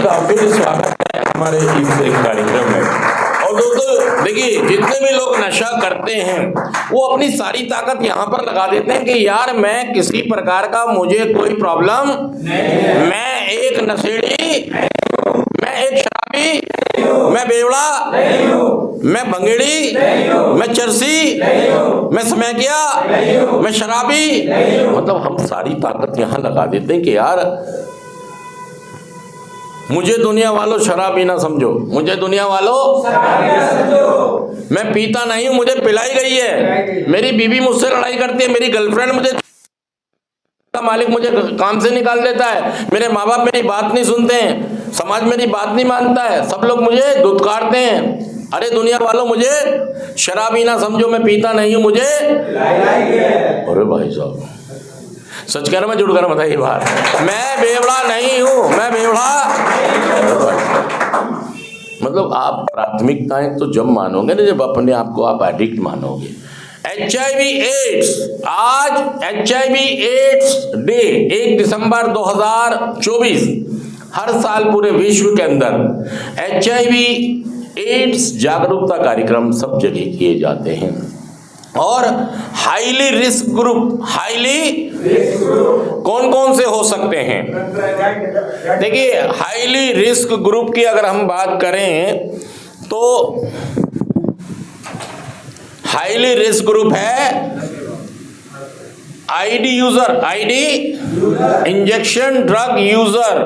का फिर स्वागत है हमारे इस कार्यक्रम में। और दोस्तों देखिए, जितने भी लोग नशा करते हैं वो अपनी सारी ताकत यहाँ पर लगा देते हैं कि यार मैं किसी प्रकार का, मुझे कोई प्रॉब्लम नहीं, मैं एक नशेड़ी, मैं एक शराबी, मैं बेवड़ा, मैं भंगेड़ी, मैं चरसी, मैं समैकिया, मैं शराबी। मतलब हम सारी ताकत यहाँ लगा देते हैं कि यार मुझे दुनिया वालों शराबी ना समझो, मुझे दुनिया वालों शराबी ना समझो, मैं पीता नहीं हूं, मुझे पिलाई गई है, मेरी बीवी मुझसे लड़ाई करती है, मेरी गर्लफ्रेंड मुझे, मालिक मुझे काम से निकाल देता है, मेरे माँ बाप मेरी बात नहीं सुनते हैं, समाज मेरी बात नहीं मानता है, सब लोग मुझे धुतकारते हैं। अरे दुनिया वालों मुझे शराबी ना समझो, मैं पीता नहीं हूं, मुझे अरे भाई साहब सच कह रहा मैं, जुड़ कर बताइए बात, मैं बेवड़ा नहीं हूं, मैं बेवड़ा। मतलब आप प्राथमिकताएं तो जब मानोगे ना, जब अपने आप को आप एडिक्ट मानोगे। HIV एड्स, आज HIV एड्स डे 1 दिसंबर 2024, हर साल पूरे विश्व के अंदर HIV एड्स जागरूकता कार्यक्रम सब जगह किए जाते हैं। और हाईली रिस्क ग्रुप, कौन कौन से हो सकते हैं? देखिए, हाईली रिस्क ग्रुप की अगर हम बात करें तो हाईली रिस्क ग्रुप है ID user, ID injection drug user,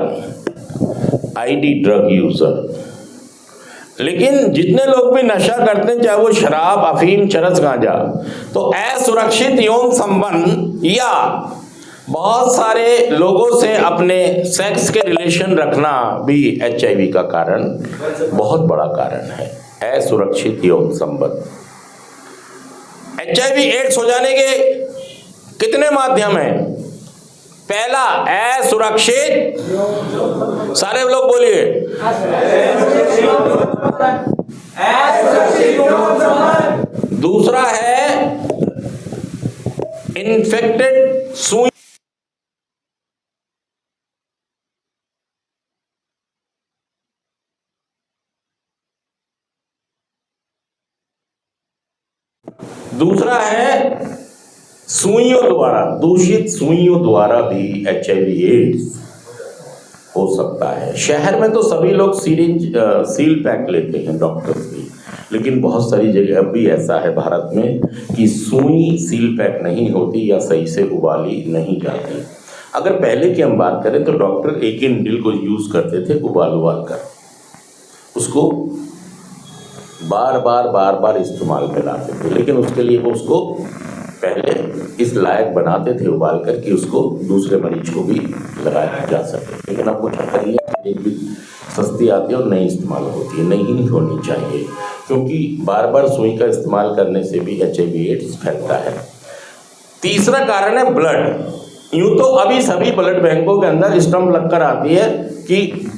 ID drug user. लेकिन जितने लोग भी नशा करते हैं, चाहे वो शराब, अफीम, चरस, गांजा, तो असुरक्षित यौन संबंध या बहुत सारे लोगों से अपने सेक्स के रिलेशन रखना भी HIV का कारण, बहुत बड़ा कारण है। असुरक्षित यौन संबंध। HIV एड्स हो जाने के कितने माध्यम हैं? पहला, असुरक्षित, सारे लोग बोलिए, दूसरा है इन्फेक्टेड सुई, दूसरा है सुइयों द्वारा, दूषित सुइयों द्वारा भी HIV एड्स हो सकता है। शहर में तो सभी लोग सीरिंज सील पैक लेते हैं डॉक्टर्स भी, लेकिन बहुत सारी जगह अब भी ऐसा है भारत में कि सुई सील पैक नहीं होती या सही से उबाली नहीं जाती। अगर पहले की हम बात करें तो डॉक्टर एक ही नीडल को यूज करते थे उबाल कर, उसको बार बार इस्तेमाल में लाते थे, लेकिन उसके लिए वो उसको पहले इस लायक बनाते थे उबाल कर कि उसको दूसरे मरीज को भी लगाया जा सके। लेकिन अब कुछ हथेलियाँ भी सस्ती आती है और नहीं इस्तेमाल होती है, नहीं होनी चाहिए, क्योंकि बार सुई का इस्तेमाल करने से भी HIV एड्स फैलता है। तीसरा कारण है ब्लड। यूं तो अभी सभी ब्लड बैंकों के अंदर स्टंप लगकर आती है कि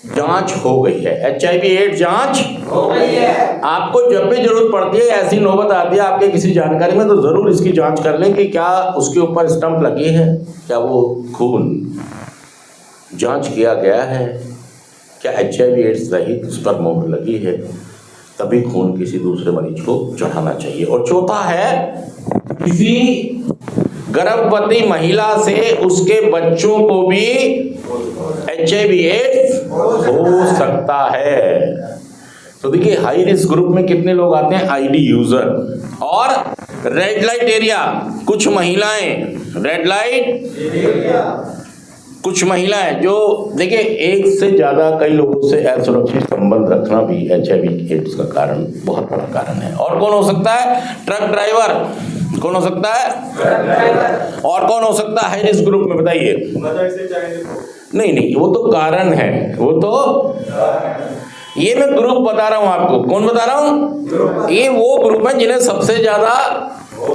जांच हो गई है, HIV एड्स जांच हो गई है। आपको जब भी जरूरत पड़ती है, ऐसी नौबत आती है आपके किसी जानकारी में, तो जरूर इसकी जांच कर लें कि क्या उसके ऊपर स्टंप लगी है, क्या वो खून जांच किया गया है, क्या HIV एड्स रहित उस पर मोहर लगी है, तभी खून किसी दूसरे मरीज को चढ़ाना चाहिए। और चौथा है, किसी गर्भवती महिला से उसके बच्चों को भी HIV एड्स हो सकता है। तो देखिए, हाई रिस्क ग्रुप में कितने लोग आते हैं? आईडी यूजर और रेड लाइट एरिया, कुछ महिलाएं, रेड लाइट कुछ महिलाएं जो, देखिए, एक से ज्यादा कई लोगों से असुरक्षित संबंध रखना भी HIV एड्स का कारण, बहुत बड़ा कारण है। और कौन हो सकता है? Truck driver. कौन हो सकता है? और कौन हो सकता है हाई रिस्क ग्रुप में, बताइए? नहीं, वो तो कारण है, वो तो, ये मैं ग्रुप बता रहा हूं आपको। कौन बता रहा हूं? ये वो ग्रुप है जिन्हें सबसे ज्यादा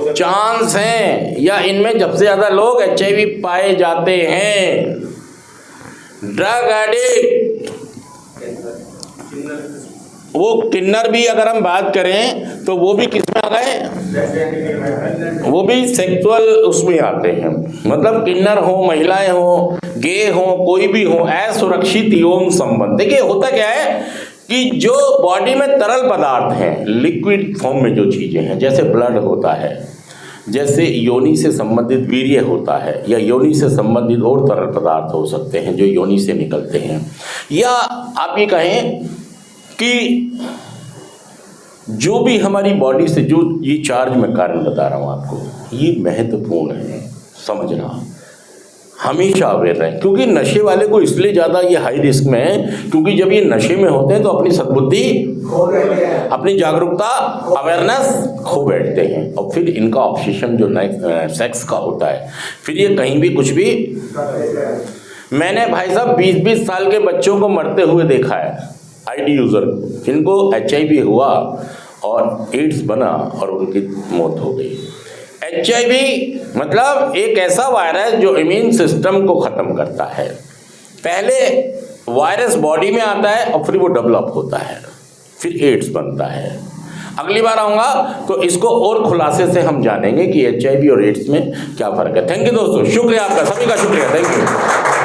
चांस हैं, या इनमें सबसे ज्यादा लोग HIV पाए जाते हैं। ड्रग एडिक्ट, वो किन्नर भी अगर हम बात करें तो वो भी किसमें आ गए, वो भी सेक्सुअल उसमें आते हैं। मतलब किन्नर हो, महिलाएं हो, गे हो, कोई भी हो, असुरक्षित यौन संबंध। देखिए होता क्या है कि जो बॉडी में तरल पदार्थ हैं, लिक्विड फॉर्म में जो चीजें हैं, जैसे ब्लड होता है, जैसे योनि से संबंधित वीर्य होता है, या योनि से संबंधित और तरल पदार्थ हो सकते हैं जो योनि से निकलते हैं, या आप ये कहें कि जो भी हमारी बॉडी से जो ये चार्ज मैं कारण बता रहा हूँ आपको, ये महत्वपूर्ण है समझना, हमेशा अवेयर रहें। क्योंकि नशे वाले को इसलिए ज़्यादा ये हाई रिस्क में है क्योंकि जब ये नशे में होते हैं तो अपनी सद्बुद्धि, अपनी जागरूकता, अवेयरनेस खो बैठते हैं, और फिर इनका ऑब्सेशन जो सेक्स का होता है, फिर ये कहीं भी कुछ भी। मैंने भाई साहब 20-20 साल के बच्चों को मरते हुए देखा है, आईडी यूज़र, जिनको HIV हुआ और एड्स बना और उनकी मौत हो गई। HIV मतलब एक ऐसा वायरस जो इम्यून सिस्टम को ख़त्म करता है। पहले वायरस बॉडी में आता है और फिर वो डेवलप होता है, फिर एड्स बनता है। अगली बार आऊँगा तो इसको और खुलासे से हम जानेंगे कि HIV और एड्स में क्या फ़र्क है। थैंक यू दोस्तों, शुक्रिया आपका, सभी का शुक्रिया, थैंक यू।